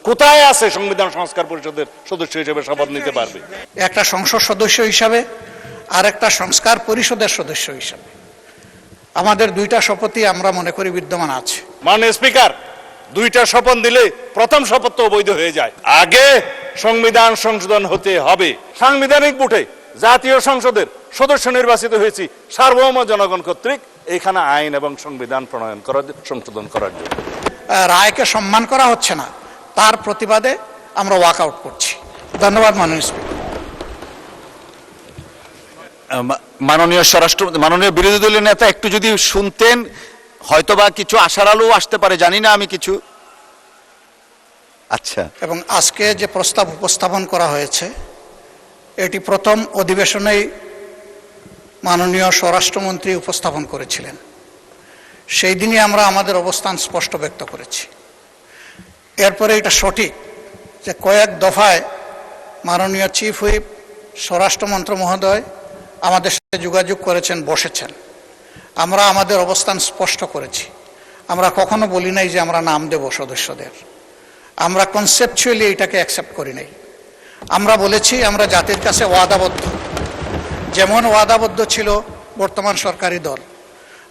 কোথায় আছে সংবিধান সংস্কার পরিষদের সদস্য হিসেবে শপথ নিতে পারবে? একটা সংসদ সদস্য হিসাবে আর একটা সংস্কার পরিষদের সদস্য হিসাবে আমাদের দুইটা শপথই আমরা মনে করি বিদ্যমান আছে। মাননীয় স্পিকার, দুইটা শপথ দিলে প্রথম শপথ তো অবৈধ হয়ে যায়। আগে সংবিধান সংশোধন হতে হবে। সাংবিধানিক ভোটে জাতীয় সংসদের সদস্য নির্বাচিত হয়েছি সার্বভৌম জনগণ কর্তৃক, এখানে আইন এবং সংবিধান প্রণয়ন করার, সংশোধন করার জন্য। রায়কে সম্মান করা হচ্ছে না, তার প্রতিবাদে আমরা ওয়াকআউট করছি। ধন্যবাদ মাননীয় স্পিকার। মাননীয় বিরোধী দলীয় নেতা একটু যদি শুনতেন, হয়তোবা কিছু আশার আলো আসতে পারে, জানি না আমি কিছু। আচ্ছা, এবং আজকে যে প্রস্তাব উপস্থাপন করা হয়েছে এটি প্রথম অধিবেশনেই মাননীয় স্বরাষ্ট্রমন্ত্রী উপস্থাপন করেছিলেন। সেই দিনই আমরা আমাদের অবস্থান স্পষ্ট ব্যক্ত করেছি। এরপরে এটা সঠিক যে কয়েক দফায় মাননীয় চিফ হুইপ স্বরাষ্ট্রমন্ত্রী মহোদয় আমাদের সাথে যোগাযোগ করেছেন, বসেছেন। আমরা আমাদের অবস্থান স্পষ্ট করেছি। আমরা কখনো বলি নাই যে আমরা নাম দেব সদস্যদের। আমরা কনসেপচুয়ালি এটাকে অ্যাকসেপ্ট করি নাই। আমরা বলেছি আমরা জাতির কাছে ওয়াদাবদ্ধ, যেমন ওয়াদাবদ্ধ ছিল বর্তমান সরকারি দল।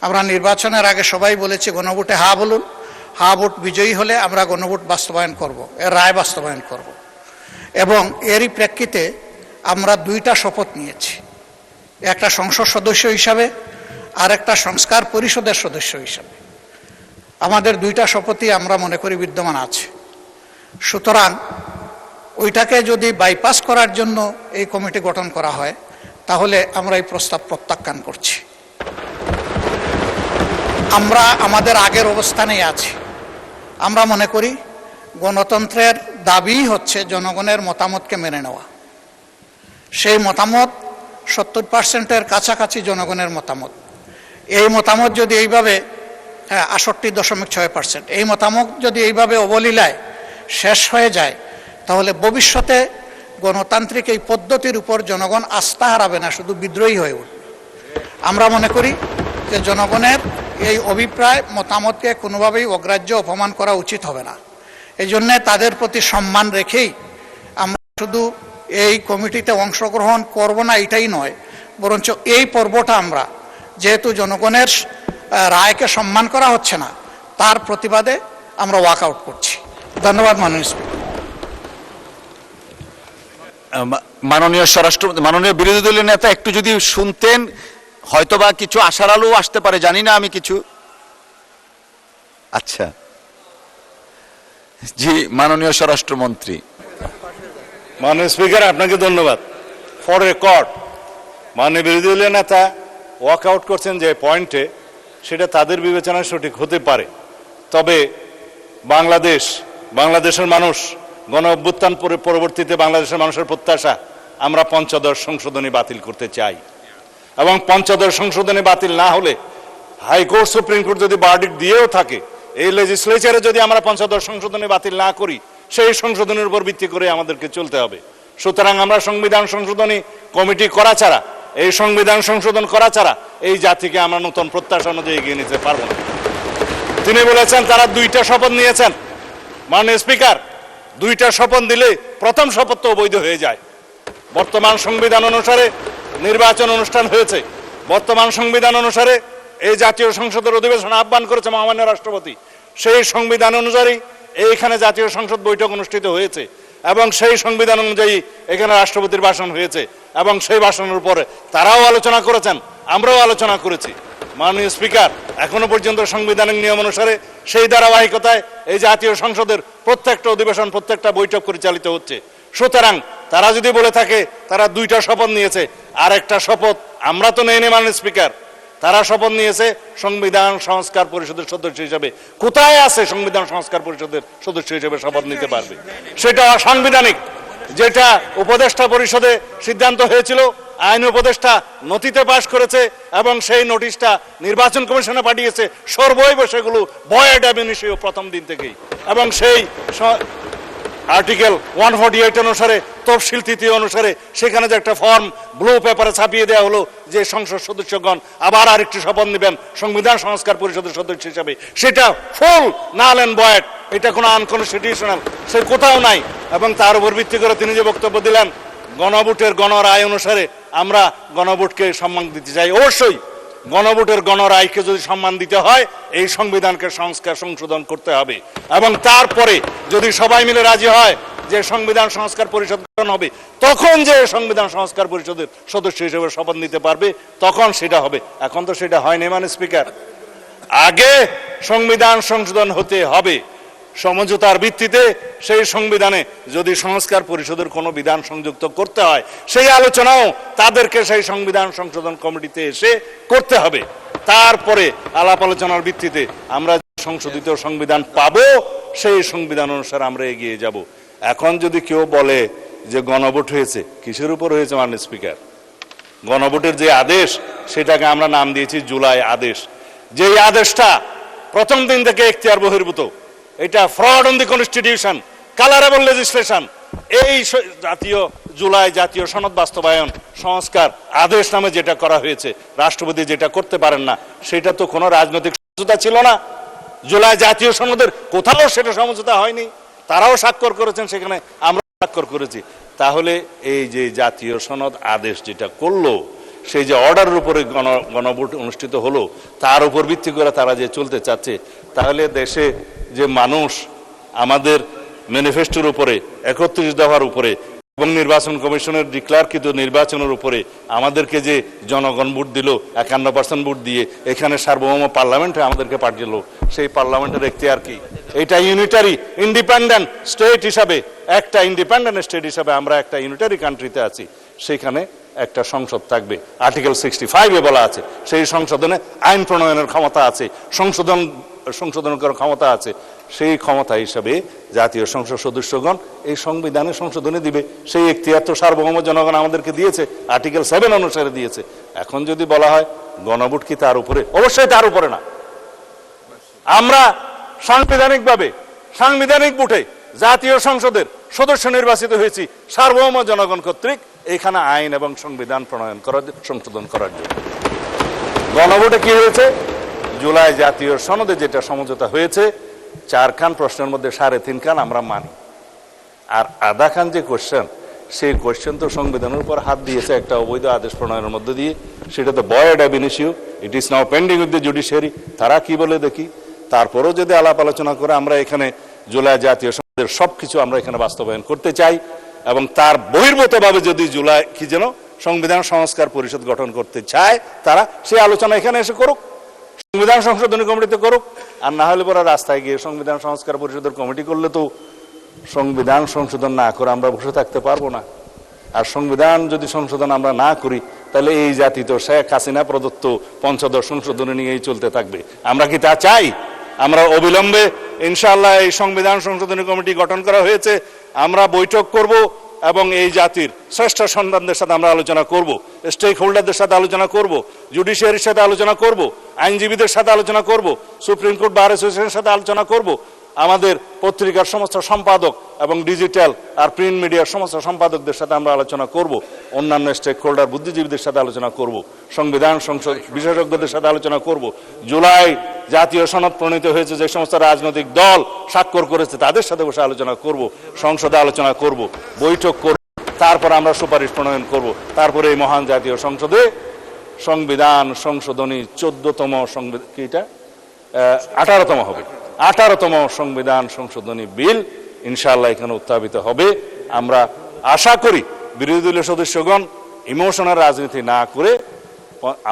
আমরা নির্বাচনের আগে সবাই বলেছি গণভোটে হা বলুন, হা ভোট বিজয়ী হলে আমরা গণভোট বাস্তবায়ন করব, এর রায় বাস্তবায়ন করব। এবং এরই প্রেক্ষিতে আমরা দুইটা শপথ নিয়েছি, একটা সংসদ সদস্য হিসাবে আর একটা সংস্কার পরিষদের সদস্য হিসাবে। আমাদের দুইটা শপথই আমরা মনে করি বিদ্যমান আছে। সুতরাং ওইটাকে যদি বাইপাস করার জন্য এই কমিটি গঠন করা হয় তাহলে আমরা এই প্রস্তাব প্রত্যাখ্যান করছি। আমরা আমাদের আগের অবস্থানেই আছি। আমরা মনে করি গণতন্ত্রের দাবি হচ্ছে জনগণের মতামতকে মেনে নেওয়া। সেই মতামত 70%-এর কাছাকাছি জনগণের মতামত। এই মতামত যদি এইভাবে 68.6%, এই মতামত যদি এইভাবে অবলীলায় শেষ হয়ে যায় তাহলে ভবিষ্যতে গণতান্ত্রিক এই পদ্ধতির উপর জনগণ আস্থা হারাবে না, শুধু বিদ্রোহী হয়ে উঠবে। আমরা মনে করি যে জনগণের এই অভিপ্রায় মতামতকে কোনোভাবেই অগ্রাহ্য অপমান করা উচিত হবে না। এই জন্যে তাদের প্রতি সম্মান রেখেই আমরা শুধু এই কমিটিতে অংশগ্রহণ করব না এটাই নয়, বরঞ্চ এই পর্বটা আমরা, যেহেতু জনগণের রায়কে সম্মান করা হচ্ছে না, তার প্রতিবাদে আমরা ওয়াকআউট করছি। ধন্যবাদ মাননীয় স্পিকার। মাননীয় বিরোধী দলীয় নেতা একটু যদি শুনতেন, হয়তোবা কিছু আশার আলো আসতে পারে, জানি না আমি কিছু। আচ্ছা, জি, মাননীয় স্বরাষ্ট্রমন্ত্রী। মাননীয় স্পিকার, আপনাকে ধন্যবাদ। ফর রেকর্ড, মাননীয় বিরোধী দলীয় নেতা ওয়াকআউট করছেন যে পয়েন্টে, সেটা তাদের বিবেচনায় সঠিক হতে পারে। তবে বাংলাদেশের মানুষ, গণ অভ্যুত্থান পরবর্তীতে বাংলাদেশের মানুষের প্রত্যাশা, আমরা পঞ্চদশ সংশোধনী বাতিল করতে চাই। এবং পঞ্চদশ সংশোধনী বাতিল না হলে হাইকোর্ট, সুপ্রিম কোর্ট যদি ভার্ডিক্ট দিয়েও থাকে, এই লেজিসলেচারে যদি আমরা পঞ্চদশ সংশোধনী বাতিল না করি, সেই সংশোধনের উপর ভিত্তি করে আমাদেরকে চলতে হবে। সুতরাং আমরা সংবিধান সংশোধনী কমিটি করা ছাড়া, এই সংবিধান সংশোধন করা ছাড়া এই জাতিকে আমরা নতুন প্রত্যাশা অনুযায়ী এগিয়ে নিতে পারবো না। তিনি বলেছেন তারা দুইটা শপথ নিয়েছেন। মাননীয় স্পিকার, দুইটা শপথ দিলে প্রথম শপথ তো অবৈধ হয়ে যায়। বর্তমান সংবিধান অনুসারে নির্বাচন অনুষ্ঠান হয়েছে। বর্তমান সংবিধান অনুসারে এই জাতীয় সংসদের অধিবেশন আহ্বান করেছে মহামান্য রাষ্ট্রপতি। সেই সংবিধান অনুযায়ী এইখানে জাতীয় সংসদ বৈঠক অনুষ্ঠিত হয়েছে এবং সেই সংবিধান অনুযায়ী এখানে রাষ্ট্রপতির ভাষণ হয়েছে এবং সেই ভাষণের উপরে তারাও আলোচনা করেছেন, আমরাও আলোচনা করেছি। মাননীয় স্পিকার, এখনো পর্যন্ত সাংবিধানিক নিয়ম অনুসারে সেই ধারাবাহিকতায় এই জাতীয় সংসদের প্রত্যেকটা অধিবেশন, প্রত্যেকটা বৈঠক পরিচালিত হচ্ছে। সুতরাং তারা যদি বলে থাকে তারা দুইটা শপথ নিয়েছে, আর একটা শপথ আমরা তো নেইনি মাননীয় স্পিকার, তারা শপথ নিয়েছে সংবিধান সংস্কার পরিষদের সদস্য হিসেবে। কোথায় আছে সংবিধান সংস্কার পরিষদের সদস্য হিসেবে শপথ নিতে পারবে? সেটা অসাংবিধানিক। যেটা উপদেষ্টা পরিষদে সিদ্ধান্ত হয়েছিল, আইন উপদেষ্টা নথিতে পাশ করেছে এবং সেই নোটিশটা নির্বাচন কমিশনে পাঠিয়েছে, সর্বৈব সেগুলো ভয়েড অ্যাব ইনিশিও প্রথম দিন থেকেই। এবং সেই আর্টিকেল 148 অনুসারে, তফসিল তৃতীয় অনুসারে সেখানে যে একটা ফর্ম ব্লু পেপারে ছাপিয়ে দেওয়া হলো, যে সংসদ সদস্যগণ আবার আরেকটি শপথ নেবেন সংবিধান সংস্কার পরিষদের সদস্য হিসাবে, সেটা ফুল নাল অ্যান্ড ভয়েড, এটা কোনো আনকনস্টিটিউশনাল, সে কোথাও নাই। এবং তার উপর ভিত্তি করে তিনি যে বক্তব্য দিলেন গণভোটের গণরায় অনুসারে আমরা গণভোটকে সম্মান দিতে চাই, অবশ্যই গণভোটের গণরায়কে যদি সম্মান দিতে হয় এই সংবিধানকে সংশোধন করতে হবে। এবং তারপরে যদি সবাই মিলে রাজি হয় যে সংবিধান সংস্কার পরিষদ গঠন হবে, তখন যে সংবিধান সংস্কার পরিষদের সদস্য হিসেবে শপথ নিতে পারবে, তখন সেটা হবে। এখন তো সেটা হয়নি। মানে স্পিকার, আগে সংবিধান সংশোধন হতে হবে সমঝোতার ভিত্তিতে। সেই সংবিধানে যদি সংস্কার পরিষদের কোনো বিধান সংযুক্ত করতে হয়, সেই আলোচনাও তাদেরকে সেই সংবিধান সংশোধন কমিটিতে এসে করতে হবে। তারপরে আলাপ আলোচনার ভিত্তিতে আমরা সংশোধিত সংবিধান পাবো, সেই সংবিধান অনুসারে আমরা এগিয়ে যাব। এখন যদি কেউ বলে যে গণভোট হয়েছে, কিসের উপর হয়েছে মাননীয় স্পিকার? গণভোটের যে আদেশ সেটাকে আমরা নাম দিয়েছি জুলাই আদেশ। যেই আদেশটা প্রথম দিন থেকে এখতিয়ার বহির্ভূত, এটা fraud on the constitution, colourable legislation. এই জুলাই জাতীয় সনদ বাস্তবায়ন সংস্কার আদেশ নামে যেটা করা হয়েছে, রাষ্ট্রপতি যেটা করতে পারেন না, সেটা তো কোনো রাজনৈতিক সমঝোতা ছিল না। জুলাই জাতীয় সনদের কোথাও সেটা সমঝোতা হয়নি। তারাও স্বাক্ষর করেছেন, সেখানে আমরা স্বাক্ষর করেছি। তাহলে এই যে জাতীয় সনদ আদেশ যেটা করলো, সেই যে অর্ডারের উপরে গণভোট অনুষ্ঠিত হলো, তার উপর ভিত্তি করে তারা যে চলতে চাচ্ছে, তাহলে দেশে যে মানুষ আমাদের ম্যানিফেস্টোর উপরে 31 দফার উপরে এবং নির্বাচন কমিশনের ডিক্লারকৃত নির্বাচনের উপরে আমাদেরকে যে জনগণ ভোট দিল 51% ভোট দিয়ে, এখানে সার্বভৌম পার্লামেন্টে আমাদেরকে পাঠিয়েছিল, সেই পার্লামেন্টের এখতিয়ার কি? এটা ইউনিটারি ইন্ডিপেন্ডেন্ট স্টেট হিসাবে, একটা ইন্ডিপেন্ডেন্ট স্টেট হিসাবে আমরা একটা ইউনিটারি কান্ট্রিতে আছি, সেখানে একটা সংসদ থাকবে। আর্টিকেল 65-এ বলা আছে সেই সংশোধনে আইন প্রণয়নের ক্ষমতা আছে, সংশোধন করার ক্ষমতা আছে। সেই ক্ষমতা হিসাবে জাতীয় সংসদ সদস্যগণ এই সংবিধানে সংশোধনী দিবে। সেই এখতিয়ার তো সার্বভৌম জনগণ আমাদেরকে দিয়েছে, আর্টিকেল 7 অনুসারে দিয়েছে। এখন যদি বলা হয় গণভোট কি তার উপরে? অবশ্যই তার উপরে না। আমরা সাংবিধানিকভাবে সাংবিধানিক ভোটে জাতীয় সংসদের সদস্য নির্বাচিত হয়েছি সার্বভৌম জনগণ কর্তৃক, এখানে আইন এবং সংবিধান প্রণয়ন করার, সংশোধন করার জন্য। গণভোটে কি হয়েছে? জুলাই জাতীয় সনদে যেটা সমঝোতা হয়েছে, 4 খান প্রশ্নের মধ্যে 3.5 খান আমরা মানি, আর আধা খান যে কোশ্চেন, সেই কোশ্চেন তো সংবিধানের উপর হাত দিয়েছে একটা অবৈধ আদেশ প্রণয়নের মধ্যে দিয়ে। সেটা তো void ab initio, it is now pending with the judiciary. তারা কি বলে দেখি। তারপরেও যদি আলাপ আলোচনা করে আমরা এখানে জুলাই জাতীয় সনদের সবকিছু আমরা এখানে বাস্তবায়ন করতে চাই, এবং তার বহির্ভূতভাবে যদি জুলাই কি যেন সংবিধান সংস্কার পরিষদ গঠন করতে চায়, তারা সেই আলোচনা এখানে এসে করুক, সংবিধান সংশোধনী কমিটিতে করুক। আর না হলে পরে রাস্তায় গিয়ে সংবিধান সংস্কার পরিষদের কমিটি করলে তো সংবিধান সংশোধন না করে আমরা বসে থাকতে পারবো না। আর সংবিধান যদি সংশোধন আমরা না করি, তাহলে এই জাতি তো শেখ হাসিনা প্রদত্ত পঞ্চদশ সংশোধনী নিয়েই চলতে থাকবে। আমরা কি তা চাই? আমরা অবিলম্বে ইনশাআল্লাহ এই সংবিধান সংশোধনী কমিটি গঠন করা হয়েছে, আমরা বৈঠক করব এবং এই জাতির শ্রেষ্ঠ সন্তানদের সাথে আমরা আলোচনা করব, স্টেক হোল্ডারদের সাথে আলোচনা করব, জুডিশিয়ারির সাথে আলোচনা করব, আইনজীবীদের সাথে আলোচনা করব, সুপ্রিম কোর্ট বার অ্যাসোসিয়েশনের সাথে আলোচনা করব, আমাদের পত্রিকার সমস্ত সম্পাদক এবং ডিজিটাল আর প্রিন্ট মিডিয়ার সমস্ত সম্পাদকদের সাথে আমরা আলোচনা করব, অন্যান্য স্টেক হোল্ডার বুদ্ধিজীবীদের সাথে আলোচনা করব, সংবিধান সংসদ বিশেষজ্ঞদের সাথে আলোচনা করব, জুলাই জাতীয় সনদ প্রণীত হয়েছে যে সমস্ত রাজনৈতিক দল স্বাক্ষর করেছে তাদের সাথে বসে আলোচনা করব, সংসদে আলোচনা করব, বৈঠক করব, তারপর আমরা সুপারিশ প্রণয়ন করব। তারপরে এই মহান জাতীয় সংসদে সংবিধান সংশোধনী 14তম সংবিধান, এটা 18তম হবে, 18তম সংবিধান সংশোধনী বিল ইনশাআল্লাহ এখানে উত্থাপিত হবে। আমরা আশা করি বিরোধী দলীয় সদস্যগণ ইমোশনাল রাজনীতি না করে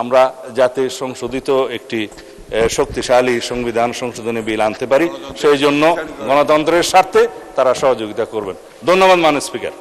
আমরা যাতে সংশোধিত একটি শক্তিশালী সংবিধান সংশোধনী বিল আনতে পারি, সেই জন্য গণতন্ত্রের স্বার্থে তারা সহযোগিতা করবেন। ধন্যবাদ মাননীয় স্পিকার।